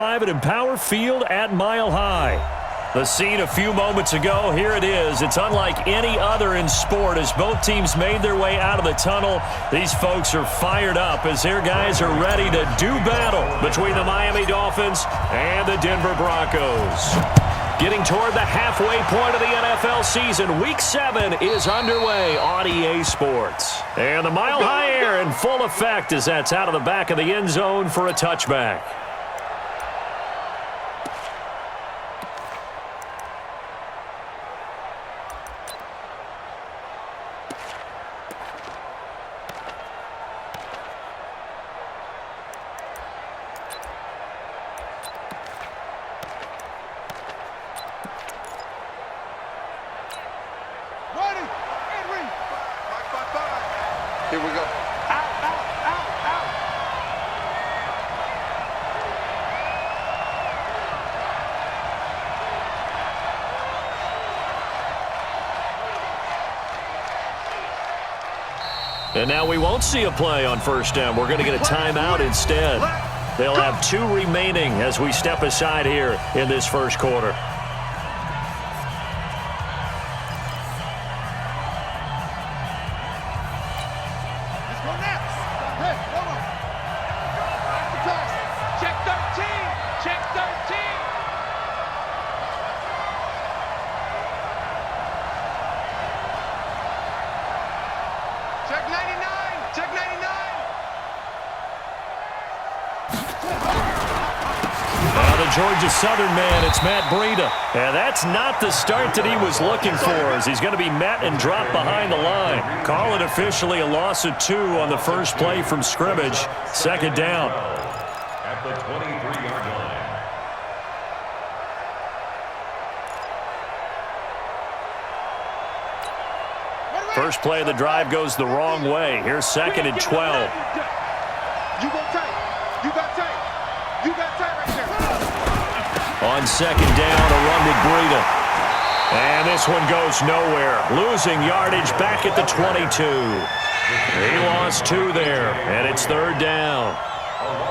At Empower Field at Mile High. The scene a few moments ago, here it is. It's unlike any other in sport as both teams made their way out of the tunnel. These folks are fired up as their guys are ready to do battle between the Miami Dolphins and the Denver Broncos. Getting toward the halfway point of the NFL season, Week 7 is underway on EA Sports. And the Mile High air in full effect as that's out of the back of the end zone for a touchback. Here we go. Out, out, out, out. And now we won't see a play on first down. We're going to get a timeout instead. They'll have 2 remaining as we step aside here in this first quarter. Check 99! Check 99! Now the Georgia Southern man, it's Matt Breida. And that's not the start that he was looking for as he's going to be met and dropped behind the line. Call it officially a loss of 2 on the first play from scrimmage. Second down. At the 23-yard line. First play of the drive goes the wrong way. Here's second and 12. You go tight. You got tight. You got tight right there. On second down, a run with Breida. And this one goes nowhere. Losing yardage back at the 22. He lost 2 there, and it's third down.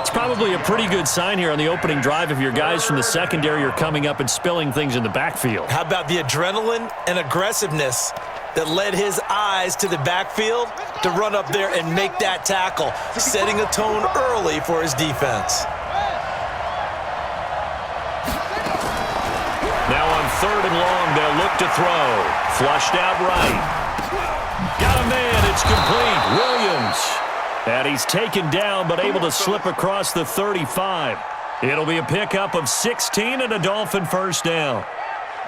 It's probably a pretty good sign here on the opening drive if your guys from the secondary are coming up and spilling things in the backfield. How about the adrenaline and aggressiveness that led his eyes to the backfield to run up there and make that tackle, setting a tone early for his defense. Now on third and long, they'll look to throw. Flushed out right. Got a man, it's complete. Williams. And he's taken down but able to slip across the 35. It'll be a pickup of 16 and a Dolphin first down.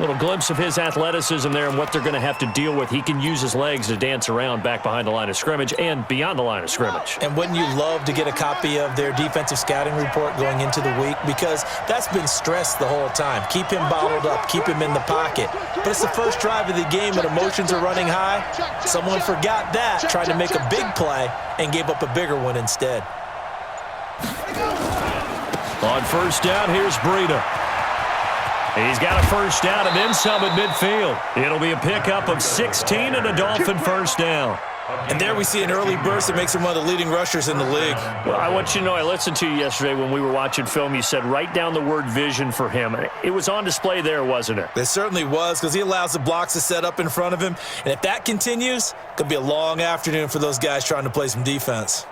Little glimpse of his athleticism there and what they're going to have to deal with. He can use his legs to dance around back behind the line of scrimmage and beyond the line of scrimmage. And wouldn't you love to get a copy of their defensive scouting report going into the week? Because that's been stressed the whole time. Keep him bottled up. Keep him in the pocket. But it's the first drive of the game and emotions are running high. Someone forgot that, tried to make a big play, and gave up a bigger one instead. On first down, here's Breida. He's got a first down and then some at midfield. It'll be a pickup of 16 and a Dolphin first down. And there we see an early burst that makes him one of the leading rushers in the league. Well, I want you to know, I listened to you yesterday when we were watching film. You said write down the word vision for him. It was on display there, wasn't it? It certainly was, because he allows the blocks to set up in front of him. And if that continues, it could be a long afternoon for those guys trying to play some defense.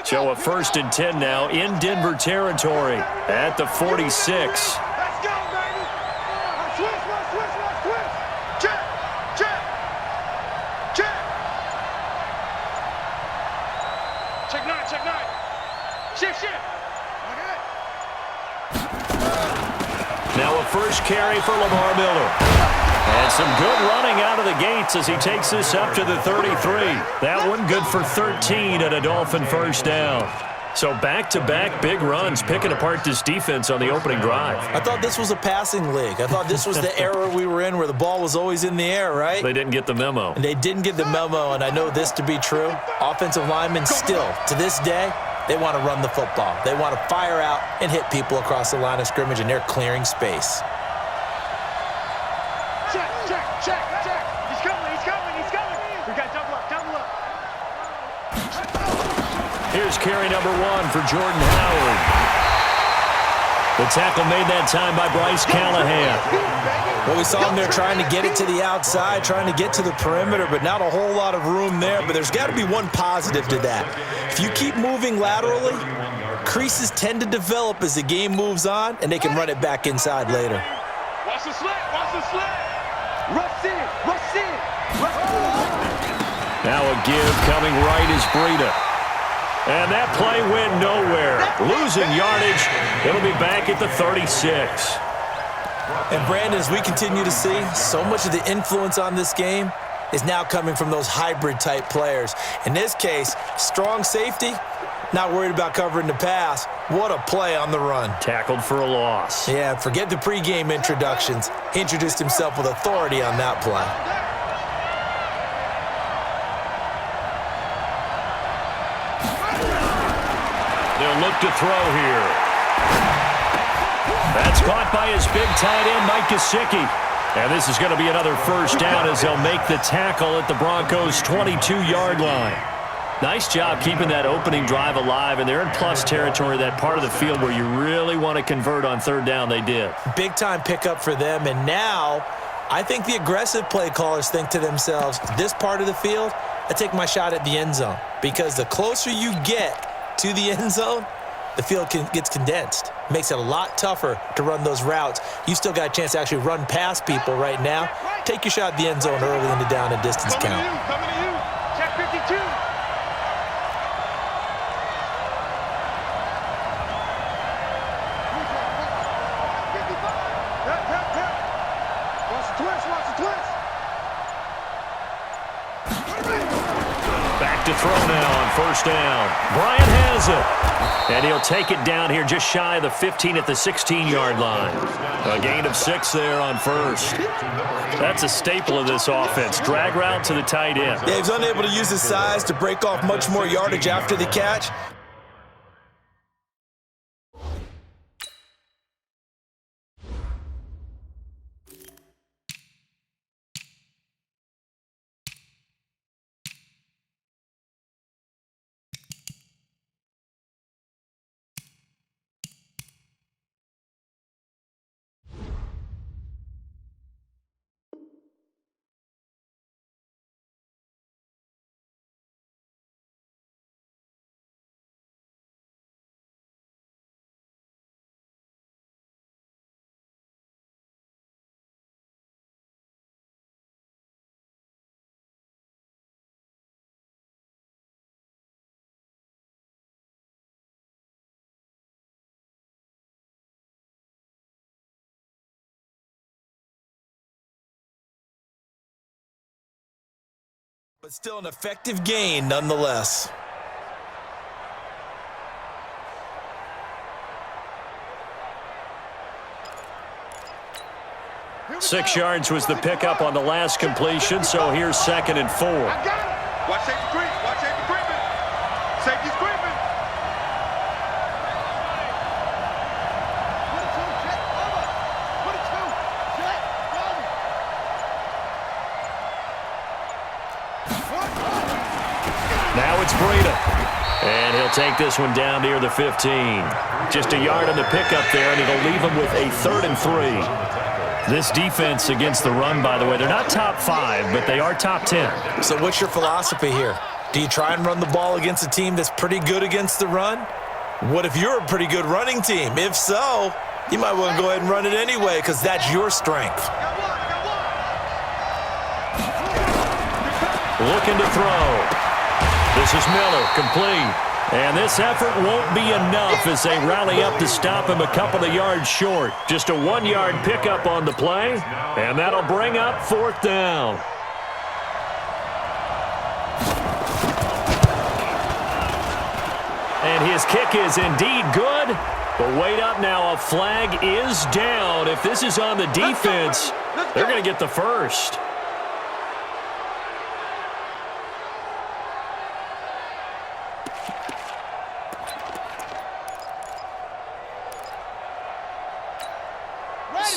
So a first and 10 now in Denver territory at the 46. Let's go, baby. Switch. Check. Check 9. Shift. Okay. Now a first carry for Lamar Miller. And some good running out of the gates as he takes this up to the 33. That one good for 13 and a Dolphin first down. So back-to-back big runs picking apart this defense on the opening drive. I thought this was a passing league. I thought this was the era we were in where the ball was always in the air, right? They didn't get the memo. And they didn't get the memo, and I know this to be true. Offensive linemen still, to this day, they want to run the football. They want to fire out and hit people across the line of scrimmage, and they're clearing space. Check. Check, check, check. He's coming, he's coming, he's coming. We got double up, double up. Here's carry number 1 for Jordan Howard. The tackle made that time by Bryce Callahan. Well, we saw him there trying to get it to the outside, trying to get to the perimeter, but not a whole lot of room there. But there's got to be one positive to that. If you keep moving laterally, creases tend to develop as the game moves on, and they can run it back inside later. Watch the slant, watch the slant. Rush in, rush in, rush in. Now a give coming right is Breida. And that play went nowhere. Losing yardage. It'll be back at the 36. And Brandon, as we continue to see, so much of the influence on this game is now coming from those hybrid-type players. In this case, strong safety, not worried about covering the pass. What a play on the run. Tackled for a loss. Yeah, forget the pregame introductions. He introduced himself with authority on that play. They'll look to throw here. That's caught by his big tight end, Mike Gesicki. And this is going to be another first down as they'll make the tackle at the Broncos' 22-yard line. Nice job keeping that opening drive alive, and they're in plus territory, that part of the field where you really want to convert on third down. They did. Big-time pickup for them, and now I think the aggressive play callers think to themselves, this part of the field, I take my shot at the end zone, because the closer you get to the end zone, the field gets condensed. Makes it a lot tougher to run those routes. You still got a chance to actually run past people right now. Take your shot at the end zone early in the down and distance count. Coming to you. Check 52. Watch the twist, watch the twist. Back to throw now on first down. Bryant has it. And he'll take it down here just shy of the 15 at the 16-yard line. A gain of 6 there on first. That's a staple of this offense. Drag route to the tight end. Yeah, he's unable to use his size to break off much more yardage after the catch. But still an effective gain nonetheless. 6 yards was the pickup on the last completion, so here's 2nd and 4. I got it. Watch safety creep. Watch safety creeping. Safety's creeping. Now it's Breida. And he'll take this one down near the 15. Just a yard on the pickup there, and it'll leave him with a 3rd and 3. This defense against the run, by the way, they're not top 5, but they are top 10. So what's your philosophy here? Do you try and run the ball against a team that's pretty good against the run? What if you're a pretty good running team? If so, you might want to go ahead and run it anyway because that's your strength. Looking to throw. This is Miller, complete. And this effort won't be enough as they rally up to stop him a couple of yards short. Just a 1-yard pickup on the play, and that'll bring up 4th down. And his kick is indeed good. But wait up now, a flag is down. If this is on the defense, they're going to get the first.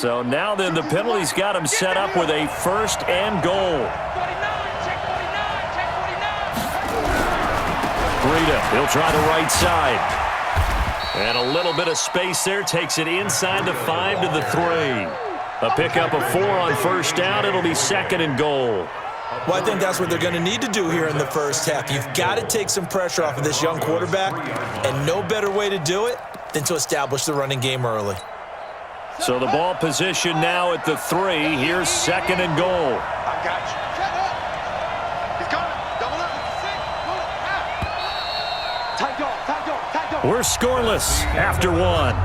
So now then the penalty's got him set up with a first and goal. Breida, he'll try the right side. And a little bit of space there takes it inside the 5 to the 3. A pickup of 4 on first down. It'll be second and goal. Well, I think that's what they're going to need to do here in the first half. You've got to take some pressure off of this young quarterback, and no better way to do it than to establish the running game early. So the ball position now at the 3. Here's second and goal. I got you. Shut up. He's coming. Double up. Tight dog, tight dog, tight dog. We're scoreless after 1.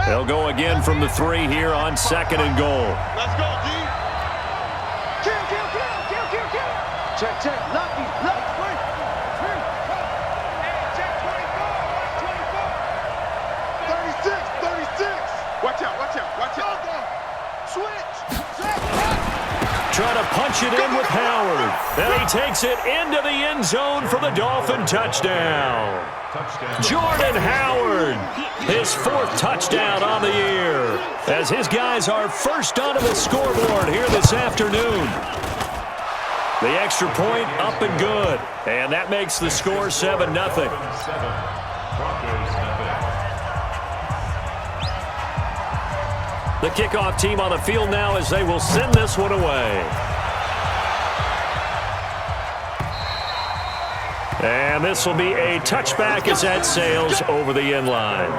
They'll go again from the 3 here on second and goal. Let's go, D. Kill. Check. Lucky. Check 24. 36. Watch out. Switch. Trying to punch it in with Howard. And he takes it into the end zone for the Dolphin touchdown. Jordan Howard, his 4th touchdown on the year, as his guys are first onto the scoreboard here this afternoon. The extra point up and good, and that makes the score 7-0. The kickoff team on the field now as they will send this one away. And this will be a touchback as that sails over the end line.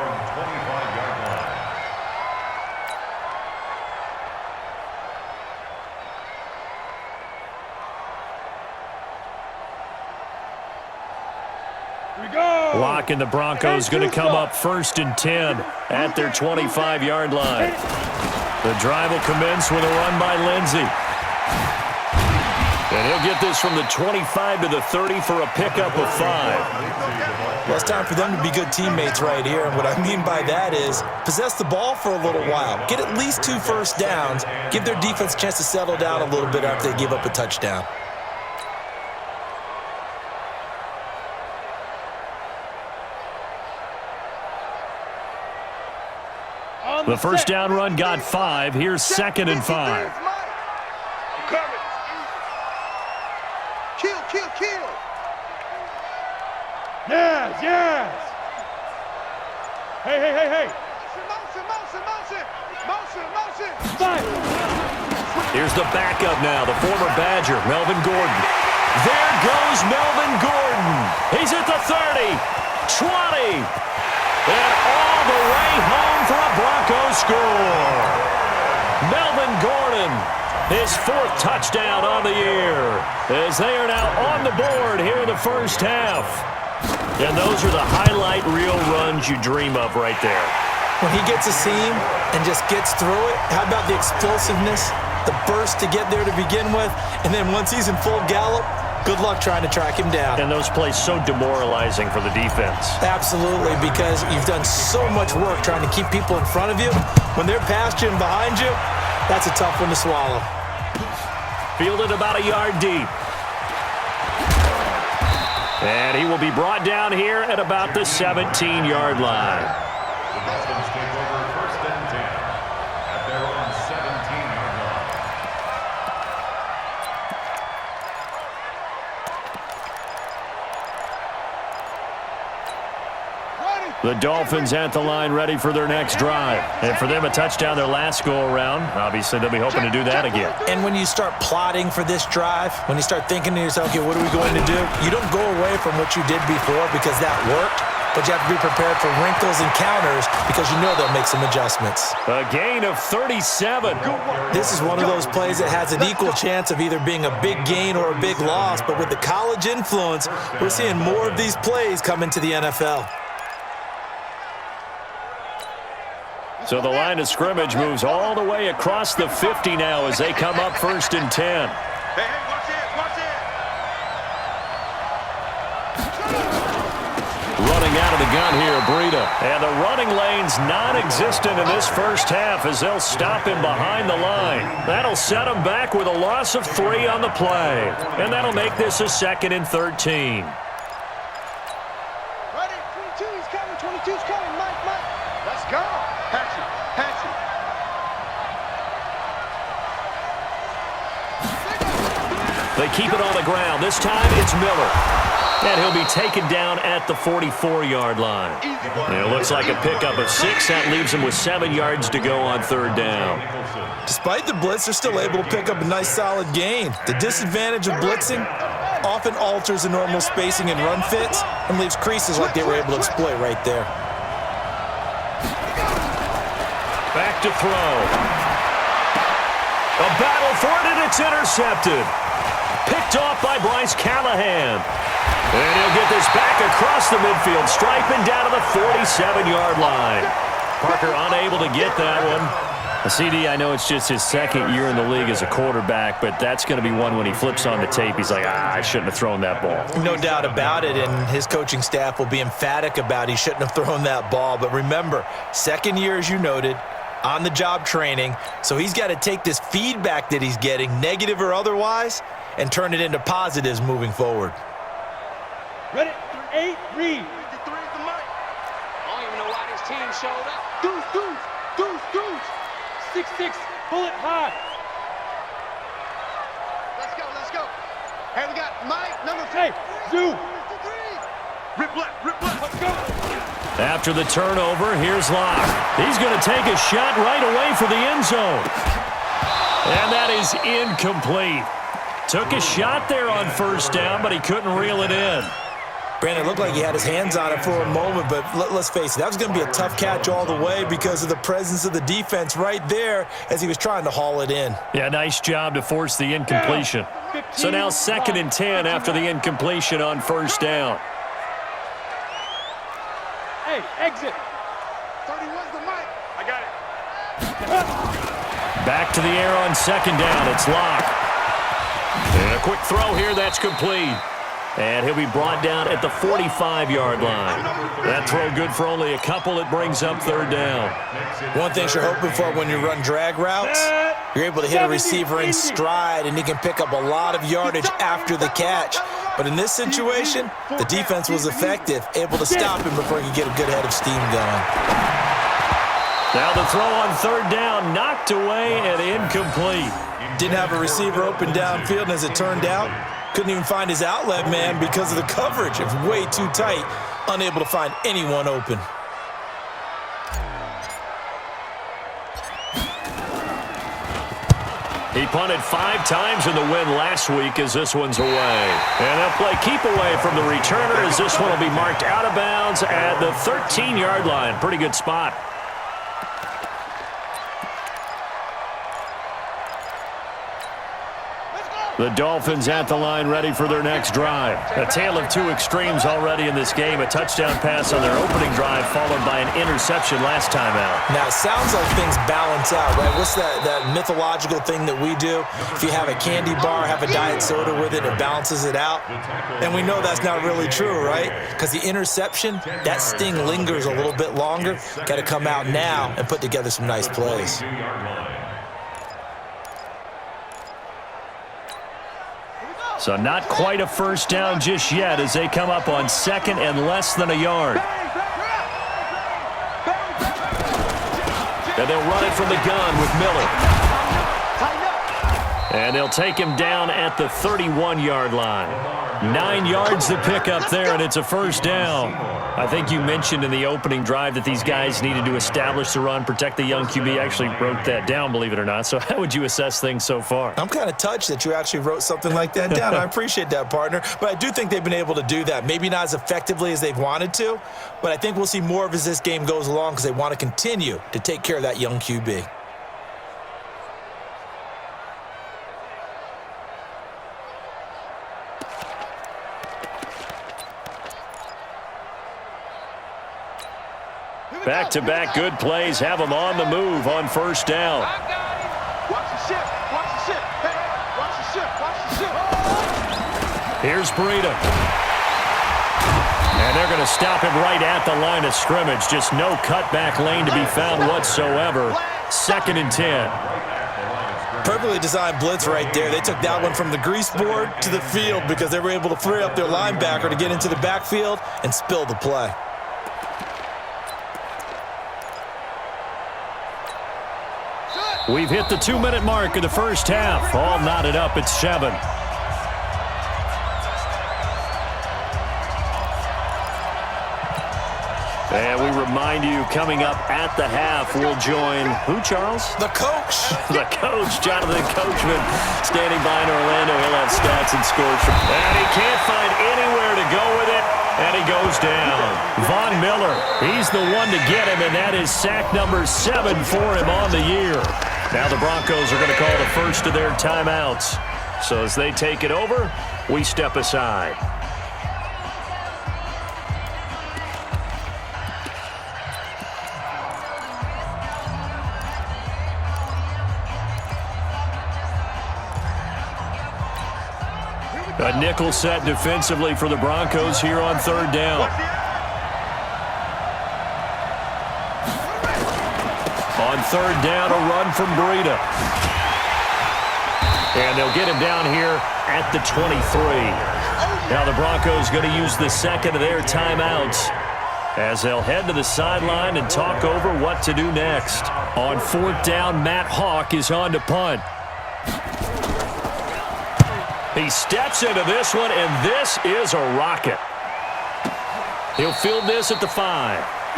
Locking the Broncos going to come up first and 10 at their 25-yard line. The drive will commence with a run by Lindsey. And he'll get this from the 25 to the 30 for a pickup of 5. Well, it's time for them to be good teammates right here. And what I mean by that is possess the ball for a little while. Get at least 2 first downs. Give their defense a chance to settle down a little bit after they give up a touchdown. The first down run got 5. Here's second and 5. Kill. Yes. Hey. Motion. Fight. Here's the backup now, the former Badger, Melvin Gordon. There goes Melvin Gordon. He's at the 30, 20, and all the way home for a Broncos score. Melvin Gordon, his 4th touchdown on the year, as they are now on the board here in the first half. And those are the highlight reel runs you dream of right there. When he gets a seam and just gets through it, how about the explosiveness, the burst to get there to begin with, and then once he's in full gallop, good luck trying to track him down. And those plays so demoralizing for the defense. Absolutely, because you've done so much work trying to keep people in front of you. When they're past you and behind you, that's a tough one to swallow. Fielded about a yard deep. And he will be brought down here at about the 17-yard line. The Dolphins take over first and 10 at their own 17-yard line. The Dolphins at the line ready for their next drive. And for them, a touchdown their last go-around. Obviously, they'll be hoping to do that again. And when you start plotting for this drive, when you start thinking to yourself, okay, what are we going to do? You don't go away from what you did before because that worked, but you have to be prepared for wrinkles and counters because you know they'll make some adjustments. A gain of 37. This is one of those plays that has an equal chance of either being a big gain or a big loss, but with the college influence, we're seeing more of these plays come into the NFL. So the line of scrimmage moves all the way across the 50 now as they come up first and 10. Hey, watch it. Running out of the gun here, Breida. And the running lane's non-existent in this first half as they'll stop him behind the line. That'll set him back with a loss of 3 on the play. And that'll make this a 2nd and 13. Ready? 22's coming. 22's coming. Mike. Let's go. Patch it. They keep it on the ground. This time it's Miller. And he'll be taken down at the 44-yard line. And it looks like a pickup of 6. That leaves him with 7 yards to go on 3rd down. Despite the blitz, they're still able to pick up a nice solid gain. The disadvantage of blitzing often alters the normal spacing and run fits and leaves creases like they were able to exploit right there. Back to throw. A battle for it, and it's intercepted. Picked off by Bryce Callahan. And he'll get this back across the midfield stripe and down to the 47-yard line. Parker unable to get that one. CD, I know it's just his 2nd year in the league as a quarterback, but that's going to be one when he flips on the tape. He's like, I shouldn't have thrown that ball. No doubt about it, and his coaching staff will be emphatic about he shouldn't have thrown that ball. But remember, 2nd year, as you noted, on-the-job training, so he's got to take this feedback that he's getting, negative or otherwise, and turn it into positives moving forward. Ready? 8, read. 3 is the mic. I don't even know why this team showed up. Deuce. 6-6, pull it high. Let's go. Hey, we got Mike, number 3. Zoo. Rip left. Let's go. After the turnover, here's Locke. He's going to take a shot right away for the end zone. And that is incomplete. Took a shot there on 1st down, but he couldn't reel it in. Brandon, it looked like he had his hands on it for a moment, but let's face it, that was going to be a tough catch all the way because of the presence of the defense right there as he was trying to haul it in. Yeah, nice job to force the incompletion. So now 2nd and 10 after the incompletion on 1st down. Hey, exit. 31's the mic. I got it. Back to the air on 2nd down. It's Locke. And a quick throw here. That's complete. And he'll be brought down at the 45-yard line. That throw good for only a couple. It brings up 3rd down. One thing you're hoping for when you run drag routes, you're able to hit a receiver in stride, and he can pick up a lot of yardage after the catch. But in this situation, the defense was effective, able to stop him before he could get a good head of steam going. Now the throw on 3rd down, knocked away and incomplete. Didn't have a receiver open downfield, and as it turned out, couldn't even find his outlet man because of the coverage. It was way too tight, unable to find anyone open. He punted 5 times in the win last week as this one's away. And they'll play keep away from the returner as this one will be marked out of bounds at the 13-yard line. Pretty good spot. The Dolphins at the line ready for their next drive. A tale of 2 extremes already in this game. A touchdown pass on their opening drive followed by an interception last time out. Now, it sounds like things balance out, right? What's that mythological thing that we do? If you have a candy bar, have a diet soda with it, it balances it out. And we know that's not really true, right? Because the interception, that sting lingers a little bit longer. Got to come out now and put together some nice plays. So not quite a first down just yet as they come up on 2nd and less than a yard. And they'll run it from the gun with Miller. And they'll take him down at the 31-yard line. 9 yards to pick up there, and it's a first down. I think you mentioned in the opening drive that these guys needed to establish the run, protect the young QB. Actually wrote that down, believe it or not. So how would you assess things so far? I'm kind of touched that you actually wrote something like that down. I appreciate that, partner. But I do think they've been able to do that. Maybe not as effectively as they've wanted to, but I think we'll see more of as this game goes along because they want to continue to take care of that young QB. Back-to-back good plays have them on the move on first down. Watch the ship. Watch the ship. Hey, watch the ship. Watch the ship. Here's Breida. And they're going to stop him right at the line of scrimmage. Just no cutback lane to be found whatsoever. 2nd and 10. Perfectly designed blitz right there. They took that one from the grease board to the field because they were able to free up their linebacker to get into the backfield and spill the play. We've hit the 2-minute mark of the first half. All knotted up at 7. And we remind you, coming up at the half, we'll join who, Charles? The coach. The coach, Jonathan Coachman, standing by in Orlando. He'll have stats and scores. And he can't find anywhere to go with it, and he goes down. Von Miller, he's the one to get him, and that is sack number 7 for him on the year. Now the Broncos are going to call the first of their timeouts. So as they take it over, we step aside. A nickel set defensively for the Broncos here on 3rd down. On 3rd down, a run from Breida. And they'll get him down here at the 23. Now the Broncos going to use the 2nd of their timeouts as they'll head to the sideline and talk over what to do next. On 4th down, Matt Hawk is on to punt. He steps into this one, and this is a rocket. He'll field this at the 5.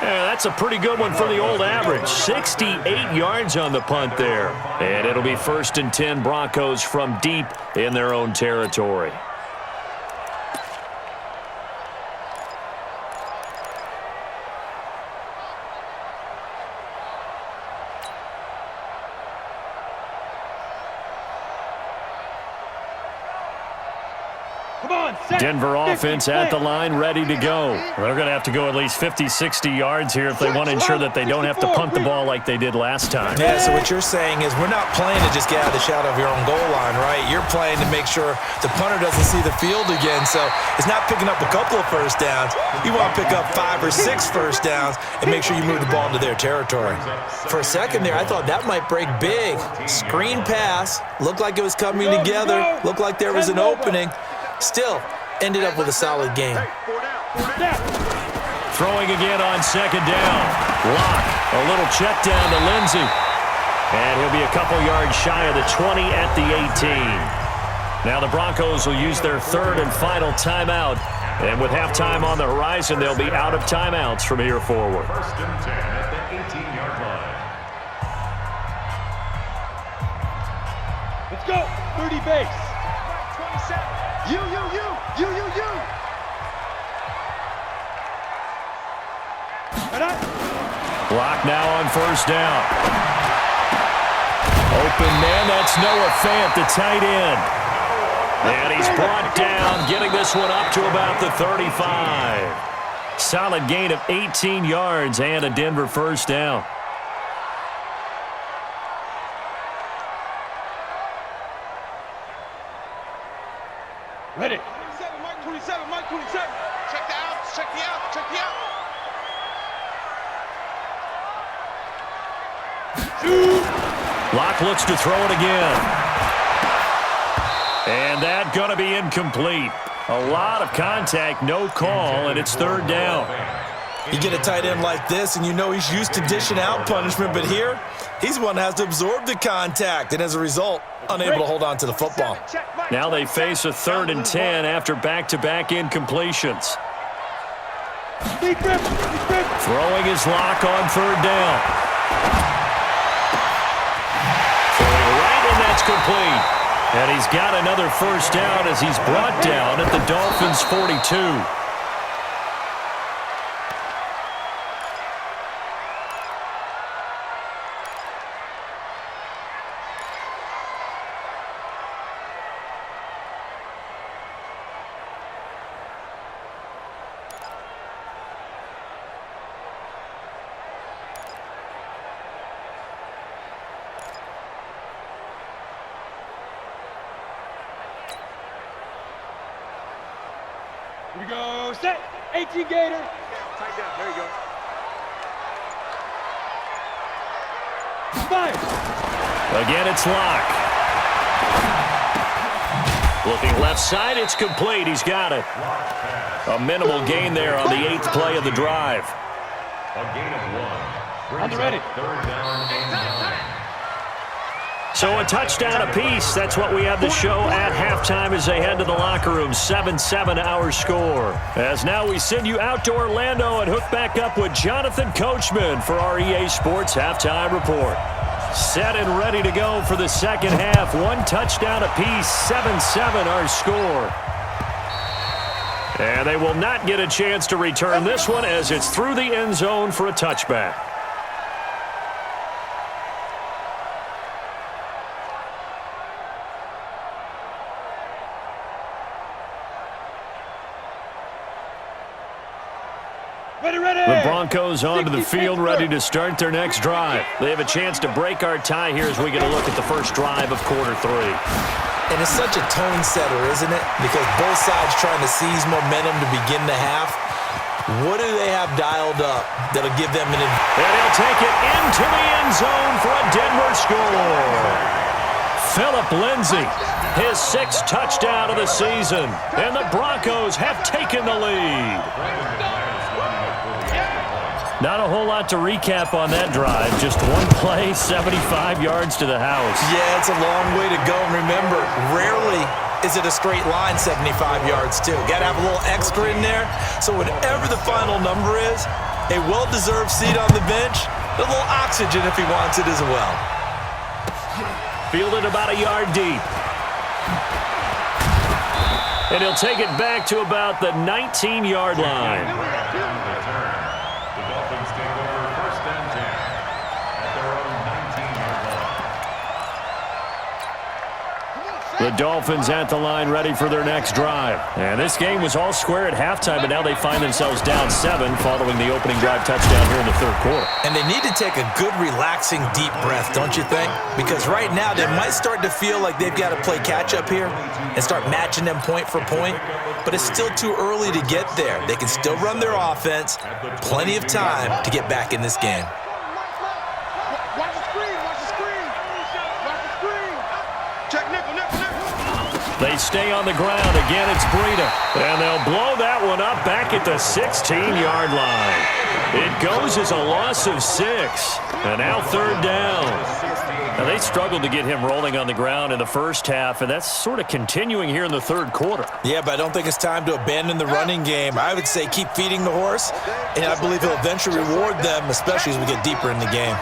Yeah, that's a pretty good one for the old average. 68 yards on the punt there. And it'll be 1st and 10 Broncos from deep in their own territory. Denver offense at the line, ready to go. They're going to have to go at least 50, 60 yards here if they want to ensure that they don't have to punt the ball like they did last time. Yeah, so what you're saying is we're not playing to just get out of the shadow of your own goal line, right? You're playing to make sure the punter doesn't see the field again. So it's not picking up a couple of first downs. You want to pick up 5 or 6 first downs and make sure you move the ball into their territory. For a second there, I thought that might break big. Screen pass, looked like it was coming together, looked like there was an opening. Still, ended up with a solid game. Throwing again on 2nd down. Lock, a little check down to Lindsey. And he'll be a couple yards shy of the 20 at the 18. Now the Broncos will use their 3rd and final timeout. And with halftime on the horizon, they'll be out of timeouts from here forward. 1st and 10 at the 18-yard line. Let's go. 30 base. 27. You. Lock now on 1st down. Open man, that's Noah Fant, the tight end. And he's brought down, getting this one up to about the 35. Solid gain of 18 yards and a Denver 1st down. Ready. 27, Mike 27, Mike 27. Check the outs, check the outs, check the outs. Locke looks to throw it again. And that going to be incomplete. A lot of contact, no call, and it's 3rd down. You get a tight end like this, and you know he's used to dishing out punishment, but here, he's one that has to absorb the contact, and as a result, unable to hold on to the football. Now they face a 3rd and 10 after back-to-back incompletions. Throwing his Lock on 3rd down. Throwing right, and that's complete. And he's got another 1st down as he's brought down at the Dolphins' 42. Here we go. Set. 18 Gator. Tight down. There you go. Fire. Again, it's Locke. Looking left side, it's complete. He's got it. A minimal gain there on the 8th play of the drive. A gain of 1. On the ready. Third down and 9. So a touchdown apiece. That's what we have the show at halftime as they head to the locker room. 7-7 our score. As now we send you out to Orlando and hook back up with Jonathan Coachman for our EA Sports Halftime Report. Set and ready to go for the second half. 1 touchdown apiece. 7-7 our score. And they will not get a chance to return this one as it's through the end zone for a touchback. The Broncos onto the field, ready to start their next drive. They have a chance to break our tie here as we get a look at the first drive of quarter 3. And it's such a tone setter, isn't it? Because both sides trying to seize momentum to begin the half. What do they have dialed up that'll give them an advantage? And he'll take it into the end zone for a Denver score. Phillip Lindsay, his 6th touchdown of the season. And the Broncos have taken the lead. Not a whole lot to recap on that drive. Just one play, 75 yards to the house. Yeah, it's a long way to go. And remember, rarely is it a straight line 75 yards, too. Got to have a little extra in there. So whatever the final number is, a well-deserved seat on the bench, a little oxygen if he wants it as well. Fielded about a yard deep. And he'll take it back to about the 19-yard line. The Dolphins at the line ready for their next drive. And this game was all square at halftime, but now they find themselves down 7 following the opening drive touchdown here in the third quarter. And they need to take a good, relaxing, deep breath, don't you think? Because right now they might start to feel like they've got to play catch-up here and start matching them point for point. But it's still too early to get there. They can still run their offense. Plenty of time to get back in this game. Watch the screen. Watch the screen. Watch the screen. Check nickel. They stay on the ground. Again, it's Breida. And they'll blow that one up back at the 16-yard line. It goes as a loss of 6. And now third down. Now, they struggled to get him rolling on the ground in the first half, and that's sort of continuing here in the third quarter. Yeah, but I don't think it's time to abandon the running game. I would say keep feeding the horse, and I believe he'll eventually reward them, especially as we get deeper in the game.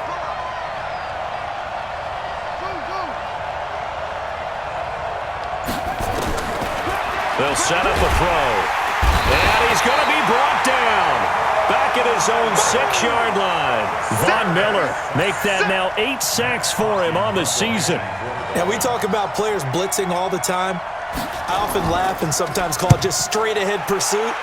They'll set up a throw. And he's going to be brought down. Back at his own 6-yard line. Von Miller make that now 8 sacks for him on the season. Now, we talk about players blitzing all the time. I often laugh and sometimes call it just straight-ahead pursuit.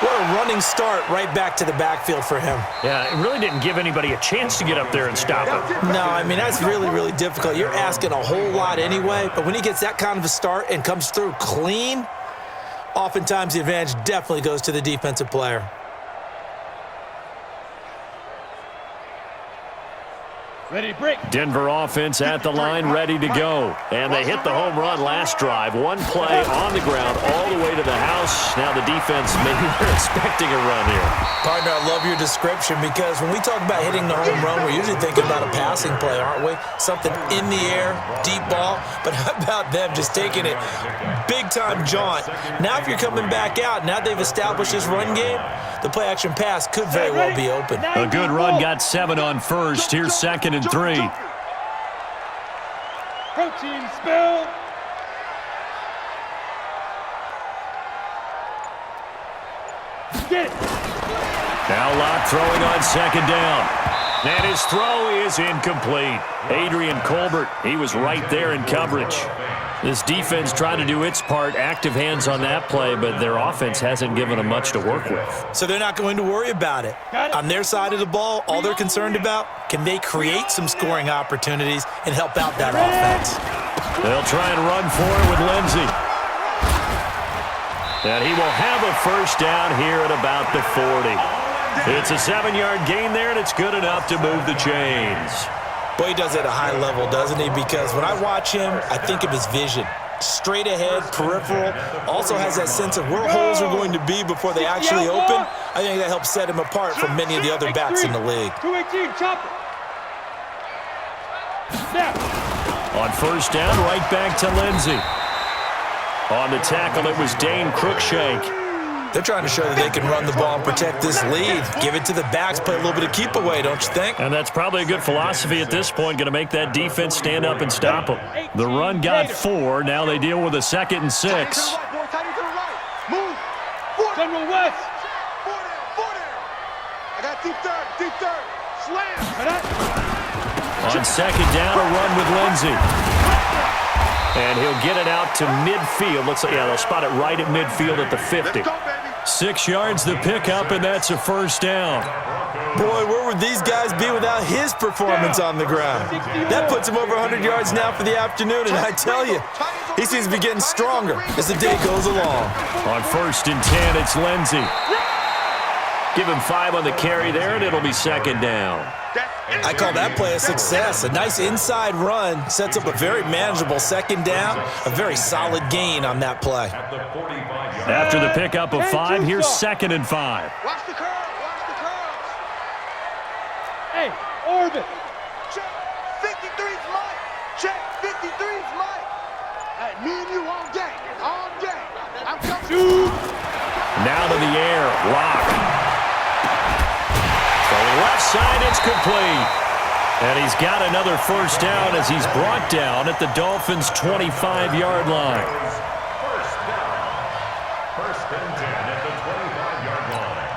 What a running start right back to the backfield for him. Yeah, it really didn't give anybody a chance to get up there and stop him. No, I mean, that's really, really difficult. You're asking a whole lot anyway, but when he gets that kind of a start and comes through clean, oftentimes the advantage definitely goes to the defensive player. Ready, break. Denver offense at the line, ready to go. And they hit the home run last drive. One play on the ground all the way to the house. Now the defense, maybe they're expecting a run here. Partner, I love your description because when we talk about hitting the home run, we're usually thinking about a passing play, aren't we? Something in the air, deep ball. But how about them just taking it big-time jaunt? Now if you're coming back out, now they've established this run game, the play-action pass could very well be open. A good run, got 7 on first. Here's 2nd and 3. Protein spill. Get it. Now Locke throwing on 2nd down. And his throw is incomplete. Adrian Colbert, he was right there in coverage. This defense tried to do its part, active hands on that play, but their offense hasn't given them much to work with. So they're not going to worry about it. On their side of the ball, all they're concerned about, can they create some scoring opportunities and help out that offense? They'll try and run for it with Lindsay. And he will have a first down here at about the 40. It's a 7-yard gain there, and it's good enough to move the chains. Boy, he does it at a high level, doesn't he? Because when I watch him, I think of his vision. Straight ahead, peripheral, also has that sense of where holes are going to be before they actually open. I think that helps set him apart from many of the other backs in the league. 218, chop it. Snap. On first down, right back to Lindsey. On the tackle, it was Dane Cruikshank. They're trying to show that they can run the ball and protect this lead. Give it to the backs, play a little bit of keep away, don't you think? And that's probably a good philosophy at this point, going to make that defense stand up and stop them. The run got 4. Now they deal with a 2nd and 6. Move. General West. I got deep third. Slam. On 2nd down, a run with Lindsey. And he'll get it out to midfield. Looks like, yeah, they'll spot it right at midfield at the 50. 6 yards the pickup, and that's a first down. Boy, where would these guys be without his performance on the ground? That puts him over 100 yards now for the afternoon, and I tell you, he seems to be getting stronger as the day goes along. On 1st and 10, it's Lindsey. Give him 5 on the carry there, and it'll be 2nd down. I call that play a success. A nice inside run sets up a very manageable 2nd down. A very solid gain on that play. After the pickup of 5, here's 2nd and 5. Watch the curve. Hey, orbit. Check. 53's Mike. Check. 53's Mike. Hey, me and you all day. I'm coming. Shoot. Now to the air. Lock. From the left side, it's complete. And he's got another first down as he's brought down at the Dolphins' 25-yard line. First and 10 at the 25-yard line.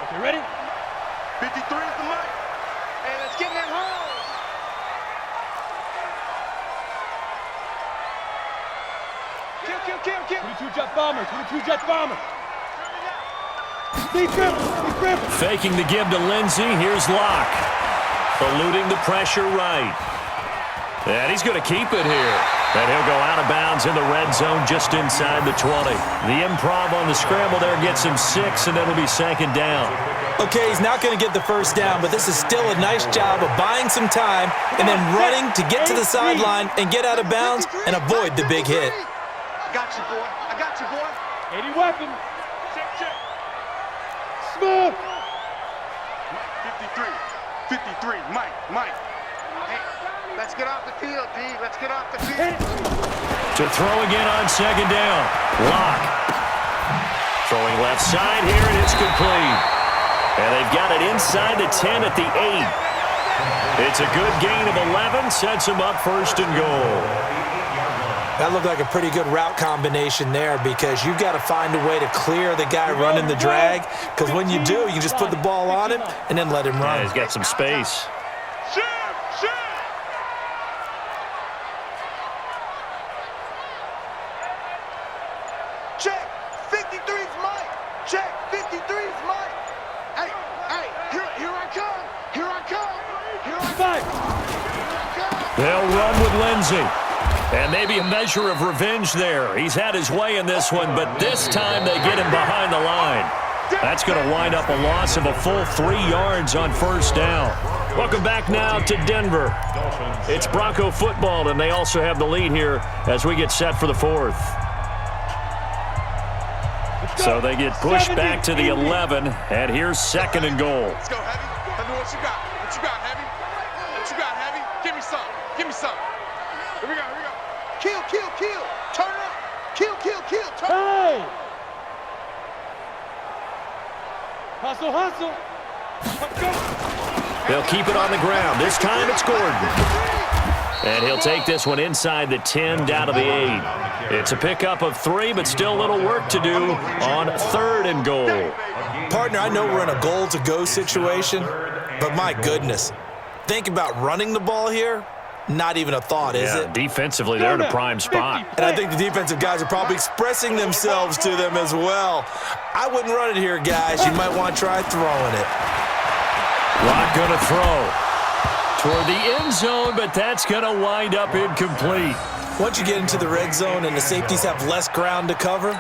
Okay, ready? 53 is the mic. Hey, let's get in that hole. Kill. 22 jet bomber. Deep grip. Faking the give to Lindsey. Here's Locke. Eluding the pressure right. And he's going to keep it here. And he'll go out of bounds in the red zone just inside the 20. The improv on the scramble there gets him 6, and it'll be 2nd down. Okay, he's not going to get the first down, but this is still a nice job of buying some time and then running to get to the sideline and get out of bounds and avoid the big hit. I got you, boy. 80 weapon. Check. Smooth. 53, Mike. Hey, let's get off the field, D. Let's get off the field. To throw again on 2nd down. Locke. Throwing left side here, and it's complete. And they've got it inside the 10 at the 8. It's a good gain of 11, sets them up 1st and goal. That looked like a pretty good route combination there because you've got to find a way to clear the guy running the drag, because when you do, you just put the ball on him and then let him run. Yeah, he's got some space. Check. 53's Mike. Check. 53's Mike. Hey, here I come. They'll run with Lindsey. And maybe a measure of revenge there. He's had his way in this one, but this time they get him behind the line. That's going to wind up a loss of a full 3 yards on 1st down. Welcome back now to Denver. It's Bronco football, and they also have the lead here as we get set for the 4th. So they get pushed back to the 11, and here's 2nd and goal. Let's go, Heavy. Tell me what you got. What you got, Heavy? Give me some. Here we go. Kill. Turn it up. Kill. Turn it up. Hey! Hustle. They'll keep it on the ground. This time it's Gordon. And he'll take this one inside the 10 down to the 8. It's a pickup of 3, but still a little work to do on 3rd and goal. Partner, I know we're in a goal-to-go situation, but my goodness, think about running the ball here. Not even a thought, is it? Defensively, they're in a prime spot. And I think the defensive guys are probably expressing themselves to them as well. I wouldn't run it here, guys. You might want to try throwing it. Locke going to throw toward the end zone, but that's going to wind up incomplete. Once you get into the red zone and the safeties have less ground to cover,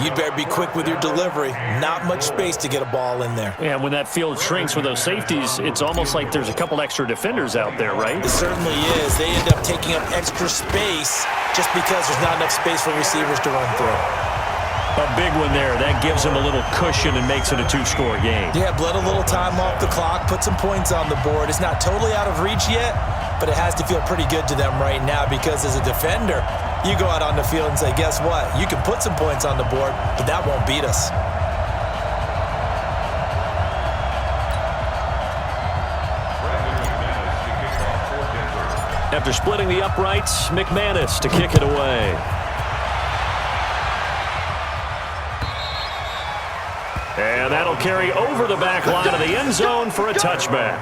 you'd better be quick with your delivery. Not much space to get a ball in there. Yeah, when that field shrinks with those safeties, it's almost like there's a couple extra defenders out there, right? It certainly is. They end up taking up extra space just because there's not enough space for receivers to run through. A big one there. That gives them a little cushion and makes it a two-score game. Yeah, bled a little time off the clock, put some points on the board. It's not totally out of reach yet, but it has to feel pretty good to them right now because as a defender, you go out on the field and say, guess what? You can put some points on the board, but that won't beat us. After splitting the uprights, McManus to kick it away. And that'll carry over the back line of the end zone for a touchback.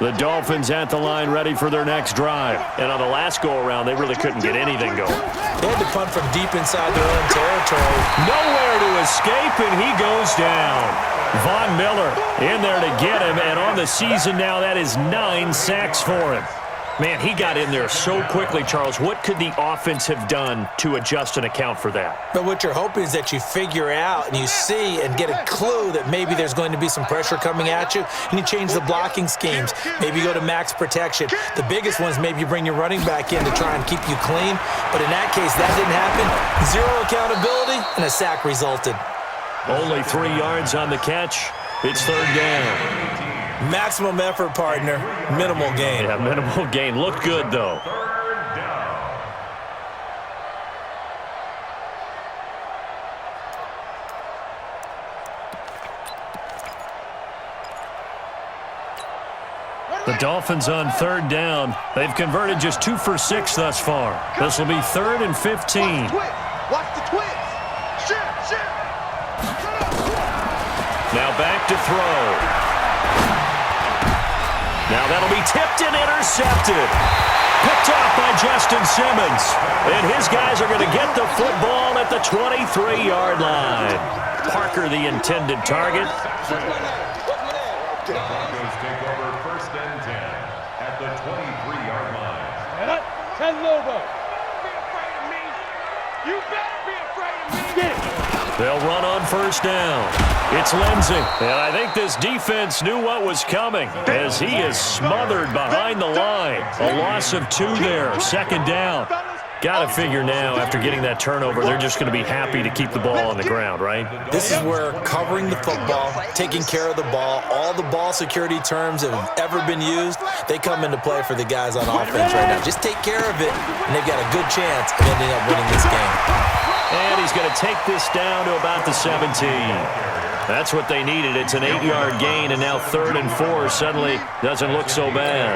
The Dolphins at the line ready for their next drive. And on the last go-around, they really couldn't get anything going. They had to punt from deep inside their own territory. Nowhere to escape, and he goes down. Von Miller in there to get him, and on the season now, that is 9 sacks for him. Man, he got in there so quickly, Charles. What could the offense have done to adjust and account for that? But what you're hoping is that you figure out and you see and get a clue that maybe there's going to be some pressure coming at you, and you change the blocking schemes. Maybe you go to max protection. The biggest one is maybe you bring your running back in to try and keep you clean. But in that case, that didn't happen. 0 accountability, and a sack resulted. Only 3 yards on the catch. It's third down. Maximum effort, partner. Minimal gain. Yeah, minimal gain. Looked good, though. Third down. The Dolphins on third down. They've converted just 2 for 6 thus far. This will be 3rd and 15. Watch the twist. Shit. Now back to throw. Now that'll be tipped and intercepted. Picked off by Justin Simmons. And his guys are going to get the football at the 23-yard line. Parker, the intended target. The Broncos take over 1st and 10 at the 23-yard line. 10 Lobo. You better be afraid of me. They'll run on 1st down. It's Lindsey. And I think this defense knew what was coming as he is smothered behind the line. A loss of 2 there. 2nd down. Got to figure now, after getting that turnover, they're just going to be happy to keep the ball on the ground, right? This is where covering the football, taking care of the ball, all the ball security terms that have ever been used, they come into play for the guys on offense right now. Just take care of it, and they've got a good chance of ending up winning this game. And he's going to take this down to about the 17. That's what they needed. It's an 8-yard gain, and now 3rd and 4 suddenly doesn't look so bad.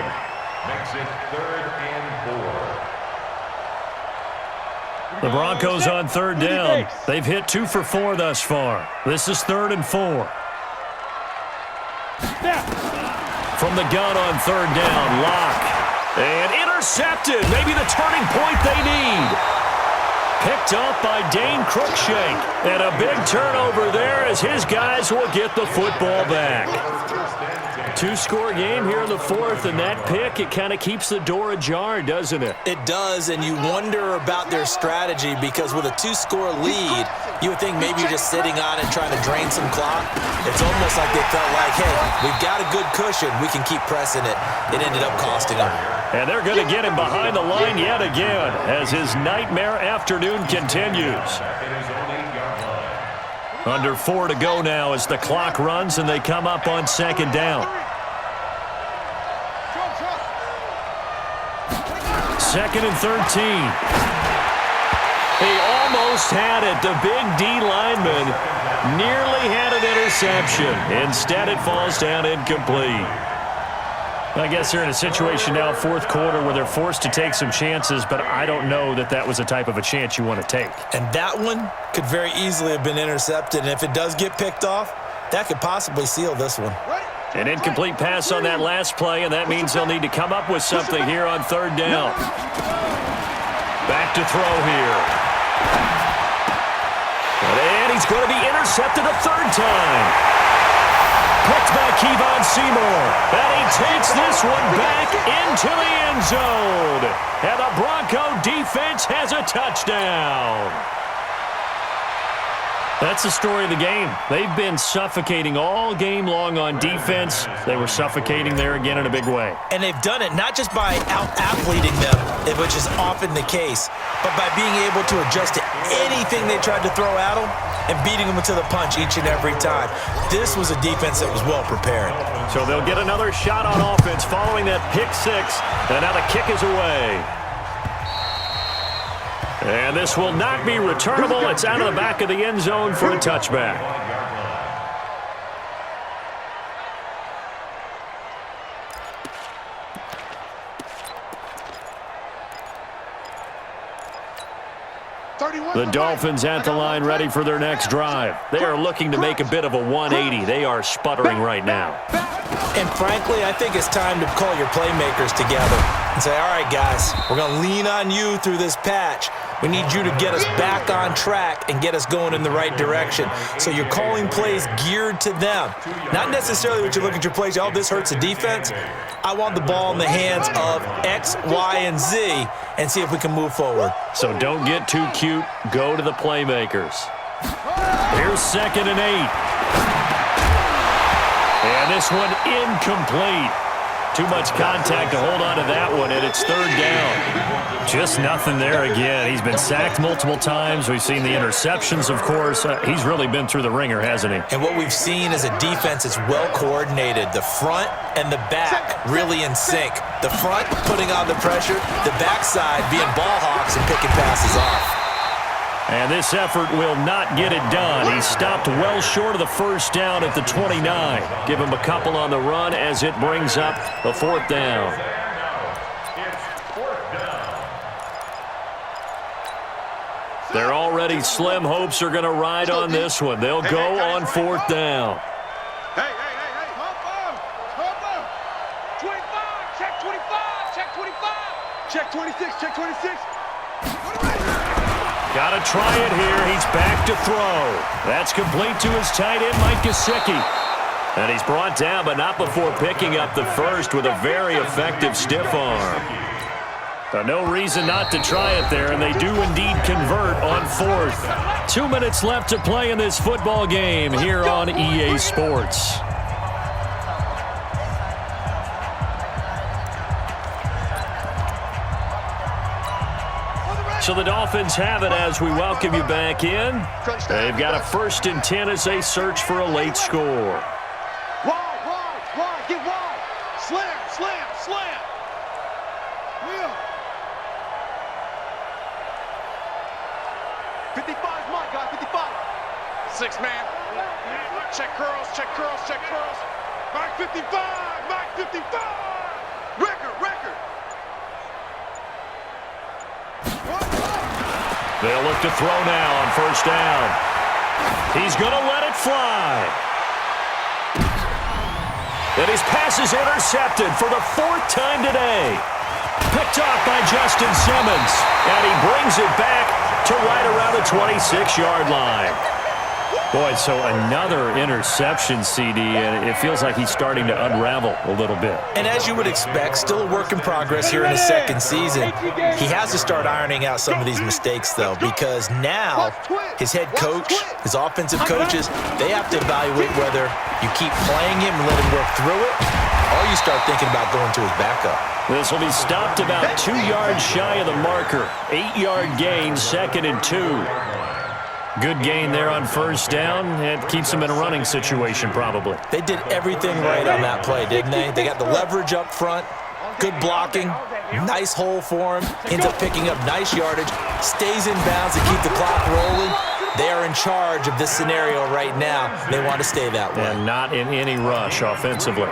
Makes it 3rd and 4. The Broncos on 3rd down. They've hit 2 for 4 thus far. This is 3rd and 4. From the gun on 3rd down, Locke. And intercepted. Maybe the turning point they need. Picked up by Dane Cruikshank. And a big turnover there as his guys will get the football back. 2-score game here in the 4th, and that pick, it kind of keeps the door ajar, doesn't it? It does, and you wonder about their strategy because with a 2-score lead, you would think maybe you're just sitting on it trying to drain some clock. It's almost like they felt like, hey, we've got a good cushion. We can keep pressing it. It ended up costing them. And they're going to get him behind the line yet again as his nightmare afternoon continues. Under 4 to go now as the clock runs and they come up on 2nd down. 2nd and 13. He almost had it. The big D lineman nearly had an interception. Instead, it falls down incomplete. I guess they're in a situation now, 4th quarter, where they're forced to take some chances, but I don't know that that was the type of a chance you want to take. And that one could very easily have been intercepted, and if it does get picked off, that could possibly seal this one. An incomplete pass on that last play, and that means they'll need to come up with something here on third down. Back to throw here. And he's going to be intercepted a third time. Picked by Kevon Seymour. And he takes this one back into the end zone. And the Bronco defense has a touchdown. That's the story of the game. They've been suffocating all game long on defense. They were suffocating there again in a big way. And they've done it not just by out-athleting them, which is often the case, but by being able to adjust to anything they tried to throw at them and beating them to the punch each and every time. This was a defense that was well prepared. So they'll get another shot on offense following that pick six. And now the kick is away. And this will not be returnable. It's out of the back of the end zone for a touchback. The Dolphins at the line ready for their next drive. They are looking to make a bit of a 180. They are sputtering right now. And frankly, I think it's time to call your playmakers together and say, all right, guys, we're going to lean on you through this patch. We need you to get us back on track and get us going in the right direction. So you're calling plays geared to them. Not necessarily what you look at your plays, oh, this hurts the defense. I want the ball in the hands of X, Y, and Z and see if we can move forward. So don't get too cute. Go to the playmakers. Here's 2nd and 8. And this one incomplete. Too much contact to hold on to that one, and it's 3rd down. Just nothing there again. He's been sacked multiple times. We've seen the interceptions, of course. He's really been through the ringer, hasn't he? And what we've seen is a defense that's well coordinated. The front and the back really in sync. The front putting on the pressure, the backside being ball hawks and picking passes off. And this effort will not get it done. He stopped well short of the 1st down at the 29. Give him a couple on the run as it brings up the 4th down. Their already slim hopes are going to ride on this one. They'll go on 4th down. Hey. Hop on. 25. Check 25. Check 25. Check 26. Check 26. Got to try it here. He's back to throw. That's complete to his tight end, Mike Gesicki. And he's brought down, but not before picking up the first with a very effective stiff arm. No reason not to try it there, and they do indeed convert on 4th. 2 minutes left to play in this football game here on EA Sports. So the Dolphins have it as we welcome you back in. They've got a 1st and 10 as they search for a late score. Wide, get wide. Slam. 55's Mike, guys, 55. 6 man. Check curls. Mike 55. Record. They'll look to throw now on 1st down. He's going to let it fly. And his pass is intercepted for the 4th time today. Picked off by Justin Simmons. And he brings it back to right around the 26-yard line. Boy, so another interception, CD, and it feels like he's starting to unravel a little bit. And as you would expect, still a work in progress here in his 2nd season. He has to start ironing out some of these mistakes, though, because now his head coach, his offensive coaches, they have to evaluate whether you keep playing him and let him work through it, or you start thinking about going to his backup. This will be stopped about 2 yards shy of the marker. 8-yard gain, 2nd and 2. Good gain there on 1st down. It keeps them in a running situation, probably. They did everything right on that play, didn't they? They got the leverage up front, good blocking, nice hole for him, ends up picking up nice yardage, stays in bounds to keep the clock rolling. They are in charge of this scenario right now. They want to stay that way. And not in any rush offensively.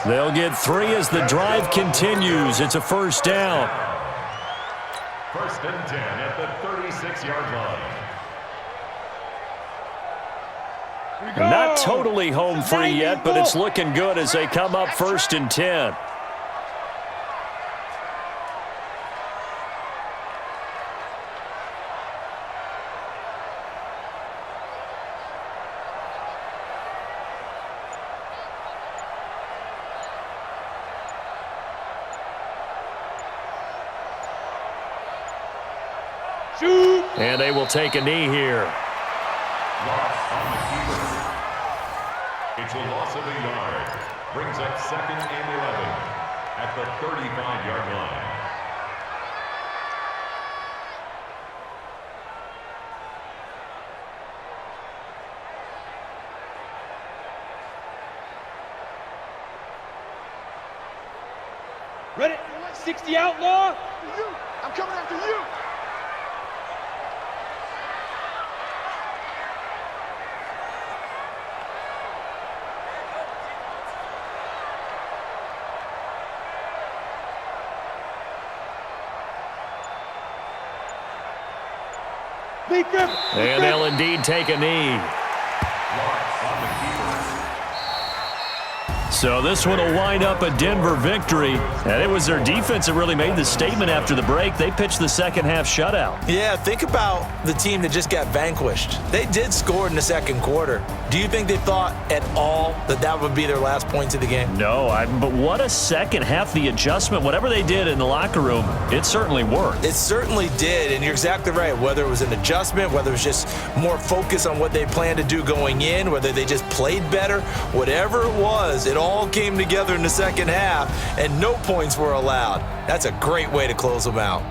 They'll get 3 as the drive continues. It's a 1st down. 1st and 10 at the 36-yard line. Not totally home free yet, but it's looking good as they come up 1st and 10. Shoot. And they will take a knee here. Loss on the keeper. It's a loss of a yard. Brings up 2nd and 11 at the 35-yard line. Ready? 60 outlaw. I'm coming after you. And they'll indeed take a knee. So this one will wind up a Denver victory. And it was their defense that really made the statement after the break. They pitched the second half shutout. Yeah, think about the team that just got vanquished. They did score in the second quarter. Do you think they thought at all that that would be their last points of the game? No, but what a second half. The adjustment, whatever they did in the locker room, it certainly worked. It certainly did, and you're exactly right. Whether it was an adjustment, whether it was just more focus on what they planned to do going in, whether they just played better, whatever it was, it all came together in the second half, and no points were allowed. That's a great way to close them out.